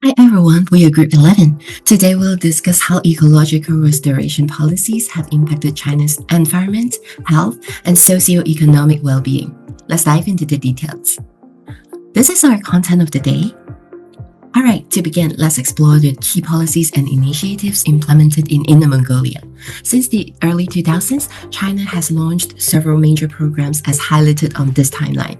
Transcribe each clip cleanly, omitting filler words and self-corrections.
Hi everyone, we are Group 11. Today we'll discuss how ecological restoration policies have impacted China's environment, health, and socio-economic well-being. Let's dive into the details. This is our content of the day. Alright, to begin, let's explore the key policies and initiatives implemented in Inner Mongolia. Since the early 2000s, China has launched several major programs as highlighted on this timeline.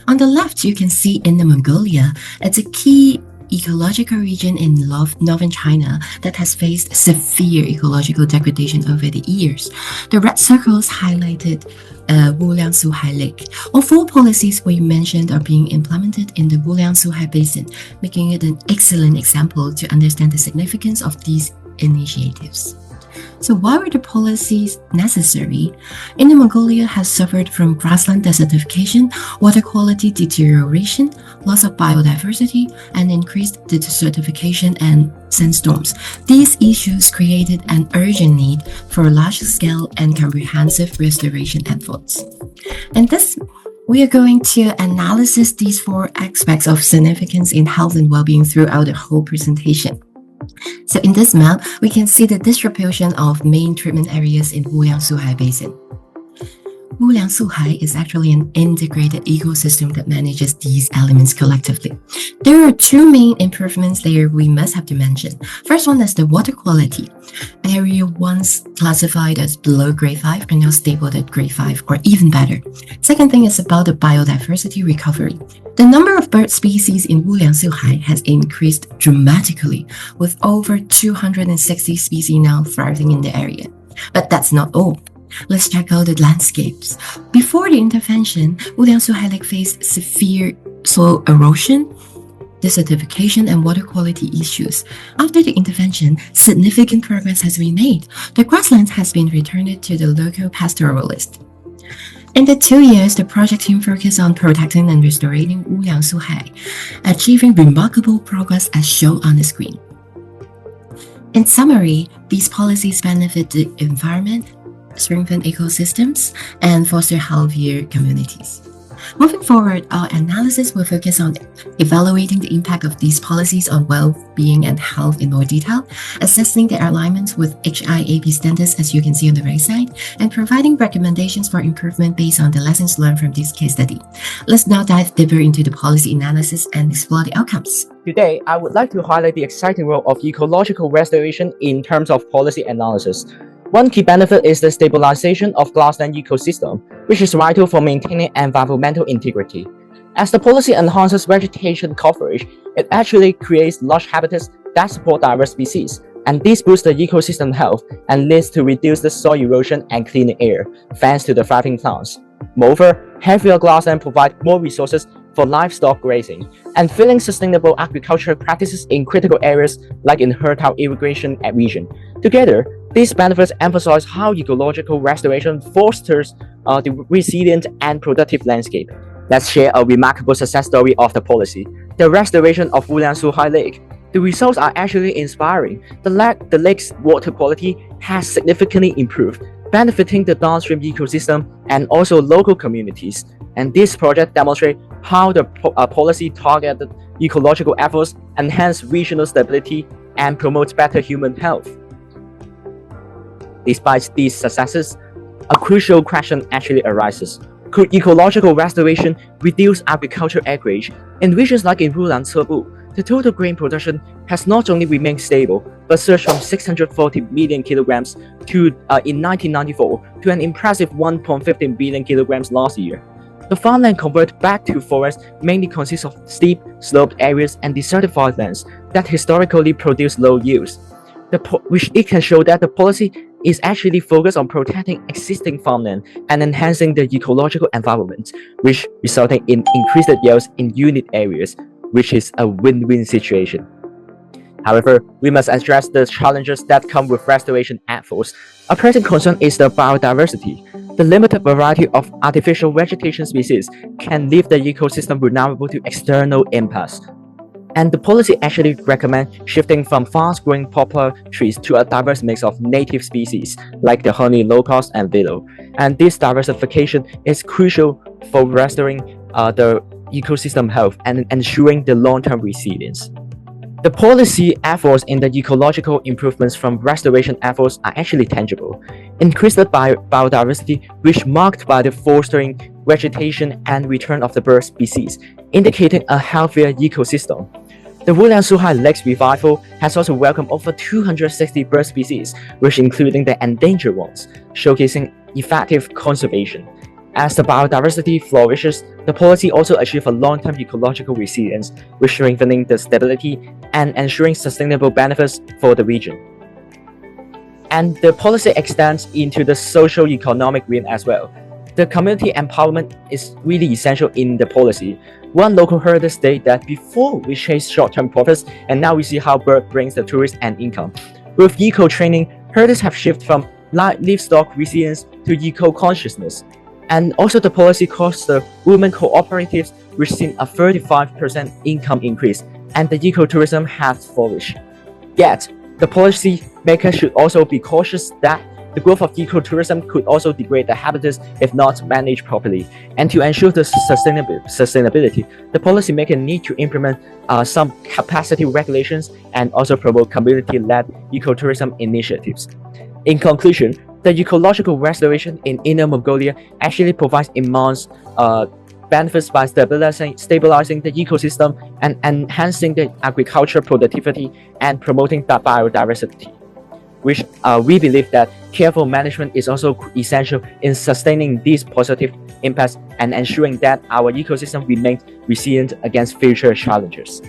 On the left, you can see Inner Mongolia. It's a key ecological region in northern China that has faced severe ecological degradation over the years. The red circles highlighted Wuliang-Suhai Lake. All four policies we mentioned are being implemented in the Wuliang-Suhai Basin, making it an excellent example to understand the significance of these initiatives. So why were the policies necessary? Inner Mongolia has suffered from grassland desertification, water quality deterioration, loss of biodiversity, and increased desertification and sandstorms. These issues created an urgent need for large-scale and comprehensive restoration efforts. And this we are going to analyze these four aspects of significance in health and well-being throughout the whole presentation. So in this map, we can see the distribution of main treatment areas in Wuliang-Suhai Basin. Wuliang-Suhai is actually an integrated ecosystem that manages these elements collectively. There are two main improvements there we must have to mention. First one is the water quality. Area once classified as below grade 5 are now stable at grade 5 or even better. Second thing is about the biodiversity recovery. The number of bird species in Wuliang-Suhai has increased dramatically, with over 260 species now thriving in the area. But that's not all. Let's check out the landscapes. Before the intervention, Wuliang-Suhai Lake faced severe soil erosion, desertification, and water quality issues. After the intervention, significant progress has been made. The grassland has been returned to the local pastoralist. In the 2 years, the project team focused on protecting and restoring Wuliang-Suhai, achieving remarkable progress as shown on the screen. In summary, these policies benefit the environment, strengthen ecosystems, and foster healthier communities. Moving forward, our analysis will focus on evaluating the impact of these policies on well-being and health in more detail, assessing their alignment with HIAP standards as you can see on the right side, and providing recommendations for improvement based on the lessons learned from this case study. Let's now dive deeper into the policy analysis and explore the outcomes. Today, I would like to highlight the exciting role of ecological restoration in terms of policy analysis. One key benefit is the stabilization of grassland ecosystem, which is vital for maintaining environmental integrity. As the policy enhances vegetation coverage, it actually creates lush habitats that support diverse species, and this boosts the ecosystem health and leads to reduced soil erosion and cleaner air, thanks to the thriving plants. Moreover, healthier grassland provide more resources for livestock grazing and fueling sustainable agricultural practices in critical areas like in fertile irrigation region. Together, these benefits emphasize how ecological restoration fosters the resilient and productive landscape. Let's share a remarkable success story of the policy: the restoration of Wuliang-Suhai Lake. The results are actually inspiring. The lake's water quality has significantly improved, benefiting the downstream ecosystem and also local communities. And this project demonstrates how the policy targeted ecological efforts enhance regional stability and promote better human health. Despite these successes, a crucial question actually arises. Could ecological restoration reduce agricultural acreage? In regions like in Wuliang-Cebu, the total grain production has not only remained stable, but surged from 640 million kilograms in 1994 to an impressive 1.15 billion kilograms last year. The farmland converted back to forest mainly consists of steep, sloped areas and desertified lands that historically produced low yields, which it can show that the policy is actually focused on protecting existing farmland and enhancing the ecological environment, which resulting in increased yields in unit areas, which is a win-win situation. However, we must address the challenges that come with restoration efforts. A pressing concern is the biodiversity. The limited variety of artificial vegetation species can leave the ecosystem vulnerable to external impacts. And the policy actually recommends shifting from fast-growing poplar trees to a diverse mix of native species like the honey locust and willow. And this diversification is crucial for restoring the ecosystem health and ensuring the long-term resilience. The policy efforts in the ecological improvements from restoration efforts are actually tangible. Increased biodiversity, which marked by the fostering vegetation and return of the bird species, indicating a healthier ecosystem. The Wuliangsuhai Lakes Revival has also welcomed over 260 bird species, which including the endangered ones, showcasing effective conservation. As the biodiversity flourishes, the policy also achieves a long-term ecological resilience, with strengthening the stability and ensuring sustainable benefits for the region. And the policy extends into the social-economic realm as well. The community empowerment is really essential in the policy. One local herder stated that before we chase short-term profits, and now we see how bird brings the tourists and income. With eco-training, herders have shifted from livestock resilience to eco-consciousness. And also the policy costs the women cooperatives, which seen a 35% income increase, and the ecotourism has flourished. Yet, the policy makers should also be cautious that the growth of ecotourism could also degrade the habitats if not managed properly. And to ensure the sustainability, the policymaker need to implement some capacity regulations and also promote community-led ecotourism initiatives. In conclusion, the ecological restoration in Inner Mongolia actually provides immense benefits by stabilizing the ecosystem and enhancing the agricultural productivity and promoting the biodiversity, which we believe that careful management is also essential in sustaining these positive impacts and ensuring that our ecosystem remains resilient against future challenges.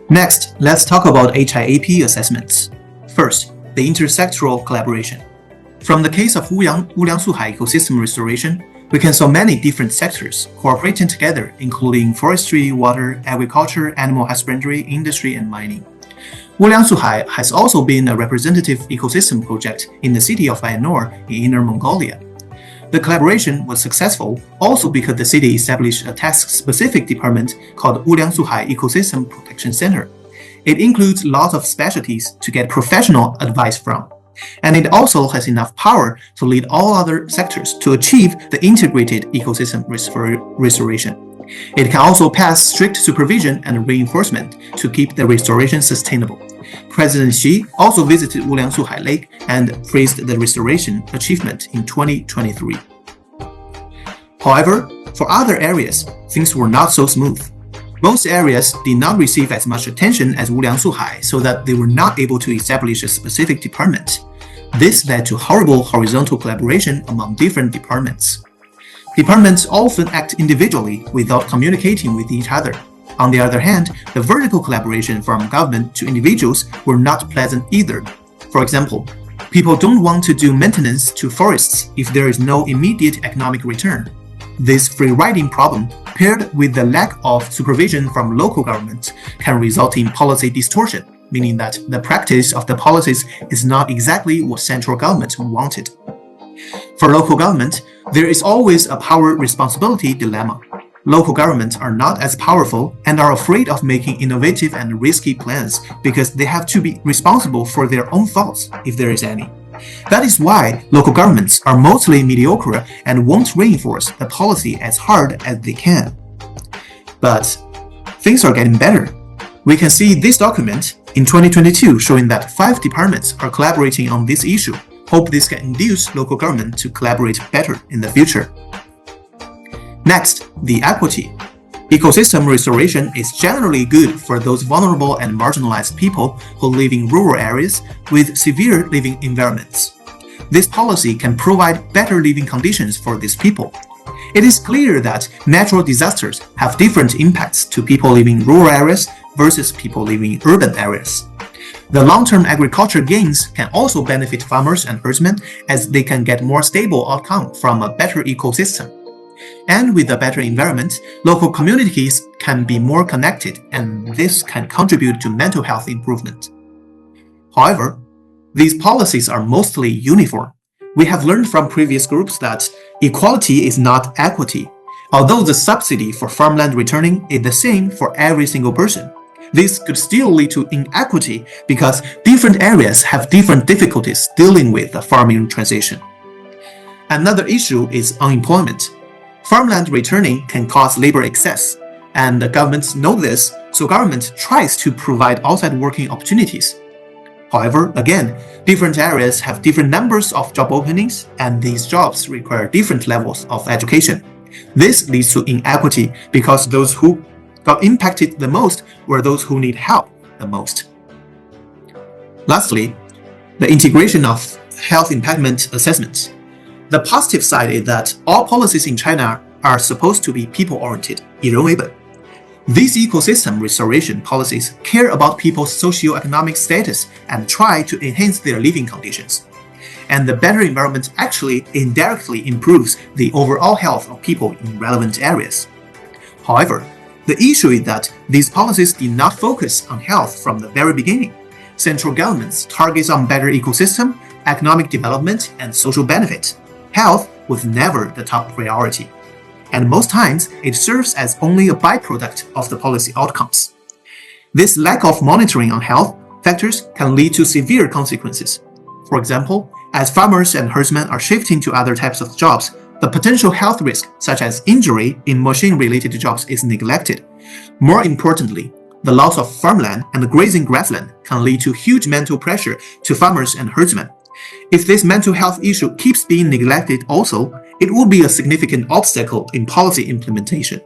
Next, let's talk about HIAP assessments. First, the intersectoral collaboration. From the case of Wuliangsuhai ecosystem restoration, we can saw many different sectors cooperating together, including forestry, water, agriculture, animal husbandry, industry, and mining. Wuliangsuhai has also been a representative ecosystem project in the city of Bayanur in Inner Mongolia. The collaboration was successful also because the city established a task-specific department called Wuliangsuhai Ecosystem Protection Center. It includes lots of specialties to get professional advice from. And it also has enough power to lead all other sectors to achieve the integrated ecosystem restoration. It can also pass strict supervision and reinforcement to keep the restoration sustainable. President Xi also visited Wuliangsuhai Lake and praised the restoration achievement in 2023. However, for other areas, things were not so smooth. Most areas did not receive as much attention as Wuliangsuhai, so that they were not able to establish a specific department. This led to horrible horizontal collaboration among different departments. Departments often act individually without communicating with each other. On the other hand, the vertical collaboration from government to individuals were not pleasant either. For example, people don't want to do maintenance to forests if there is no immediate economic return. This free-riding problem, paired with the lack of supervision from local government, can result in policy distortion, meaning that the practice of the policies is not exactly what central government wanted. For local government, there is always a power-responsibility dilemma. Local governments are not as powerful and are afraid of making innovative and risky plans because they have to be responsible for their own faults, if there is any. That is why local governments are mostly mediocre and won't reinforce the policy as hard as they can. But things are getting better. We can see this document in 2022 showing that 5 departments are collaborating on this issue. Hope this can induce local government to collaborate better in the future. Next, the equity. Ecosystem restoration is generally good for those vulnerable and marginalized people who live in rural areas with severe living environments. This policy can provide better living conditions for these people. It is clear that natural disasters have different impacts to people living in rural areas versus people living in urban areas. The long-term agriculture gains can also benefit farmers and herdsmen as they can get more stable outcome from a better ecosystem. And with a better environment, local communities can be more connected, and this can contribute to mental health improvement. However, these policies are mostly uniform. We have learned from previous groups that equality is not equity. Although the subsidy for farmland returning is the same for every single person, this could still lead to inequity because different areas have different difficulties dealing with the farming transition. Another issue is unemployment. Farmland returning can cause labor excess. and the governments know this, so government tries to provide outside working opportunities. However, again, different areas have different numbers of job openings, and these jobs require different levels of education. This leads to inequity because those who got impacted the most were those who need help the most. Lastly, the integration of health impact assessments. The positive side is that all policies in China are supposed to be people-oriented, 以人为本. These ecosystem restoration policies care about people's socioeconomic status and try to enhance their living conditions. And the better environment actually indirectly improves the overall health of people in relevant areas. However, the issue is that these policies did not focus on health from the very beginning. Central government's targets on better ecosystem, economic development, and social benefit. Health was never the top priority. And most times, it serves as only a byproduct of the policy outcomes. This lack of monitoring on health factors can lead to severe consequences. For example, as farmers and herdsmen are shifting to other types of jobs, the potential health risk, such as injury in machine-related jobs, is neglected. More importantly, the loss of farmland and grazing grassland can lead to huge mental pressure to farmers and herdsmen. If this mental health issue keeps being neglected also, it will be a significant obstacle in policy implementation.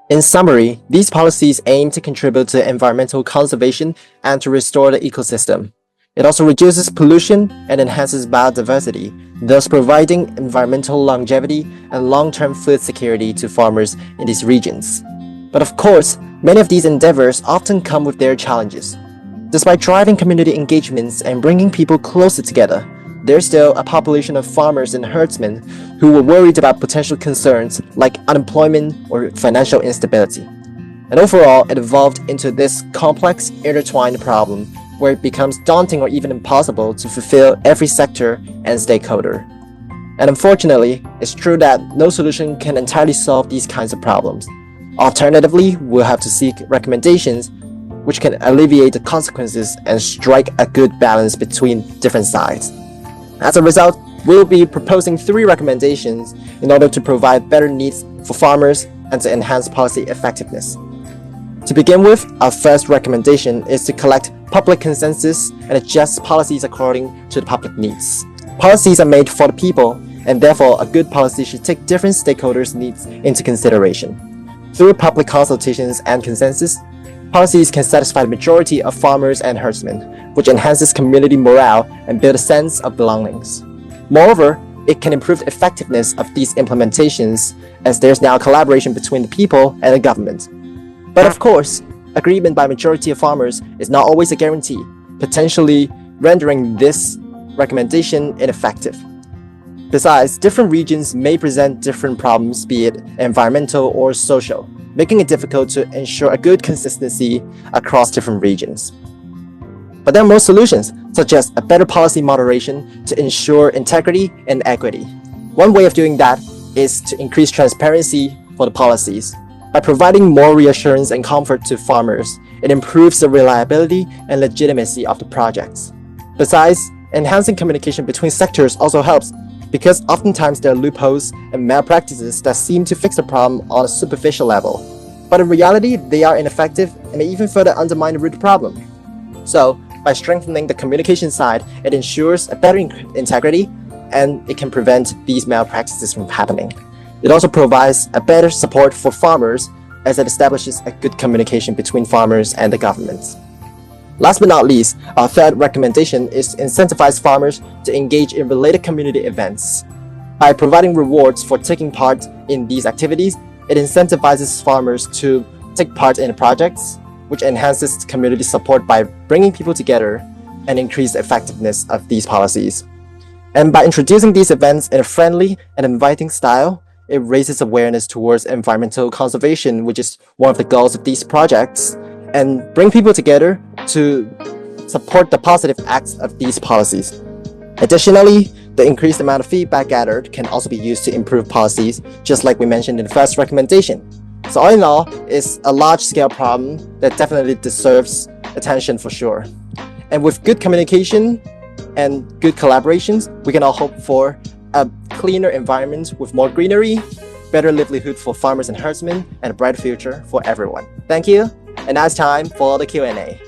In summary, these policies aim to contribute to environmental conservation and to restore the ecosystem. It also reduces pollution and enhances biodiversity, thus providing environmental longevity and long-term food security to farmers in these regions. But of course, many of these endeavors often come with their challenges. Despite driving community engagements and bringing people closer together, there's still a population of farmers and herdsmen who were worried about potential concerns like unemployment or financial instability. And overall, it evolved into this complex, intertwined problem where it becomes daunting or even impossible to fulfill every sector and stakeholder. And unfortunately, it's true that no solution can entirely solve these kinds of problems. Alternatively, we'll have to seek recommendations which can alleviate the consequences and strike a good balance between different sides. As a result, we'll be proposing 3 recommendations in order to provide better needs for farmers and to enhance policy effectiveness. To begin with, our first recommendation is to collect public consensus and adjust policies according to the public needs. Policies are made for the people, and therefore a good policy should take different stakeholders' needs into consideration. Through public consultations and consensus, policies can satisfy the majority of farmers and herdsmen, which enhances community morale and builds a sense of belongings. Moreover, it can improve the effectiveness of these implementations as there's now collaboration between the people and the government. But of course, agreement by majority of farmers is not always a guarantee, potentially rendering this recommendation ineffective. Besides, different regions may present different problems, be it environmental or social, making it difficult to ensure a good consistency across different regions. But there are more solutions, such as a better policy moderation to ensure integrity and equity. One way of doing that is to increase transparency for the policies. By providing more reassurance and comfort to farmers, it improves the reliability and legitimacy of the projects. Besides, enhancing communication between sectors also helps, because oftentimes there are loopholes and malpractices that seem to fix the problem on a superficial level. But in reality, they are ineffective and may even further undermine the root problem. So, by strengthening the communication side, it ensures a better integrity and it can prevent these malpractices from happening. It also provides a better support for farmers as it establishes a good communication between farmers and the government. Last but not least, our third recommendation is to incentivize farmers to engage in related community events. By providing rewards for taking part in these activities, it incentivizes farmers to take part in projects, which enhances community support by bringing people together and increase the effectiveness of these policies. And by introducing these events in a friendly and inviting style, it raises awareness towards environmental conservation, which is one of the goals of these projects, and bring people together to support the positive acts of these policies. Additionally, the increased amount of feedback gathered can also be used to improve policies, just like we mentioned in the first recommendation. So all in all, it's a large-scale problem that definitely deserves attention for sure. And with good communication and good collaborations, we can all hope for a cleaner environment with more greenery better livelihood for farmers and herdsmen, and a brighter future for everyone. Thank you, and now it's time for the Q&A.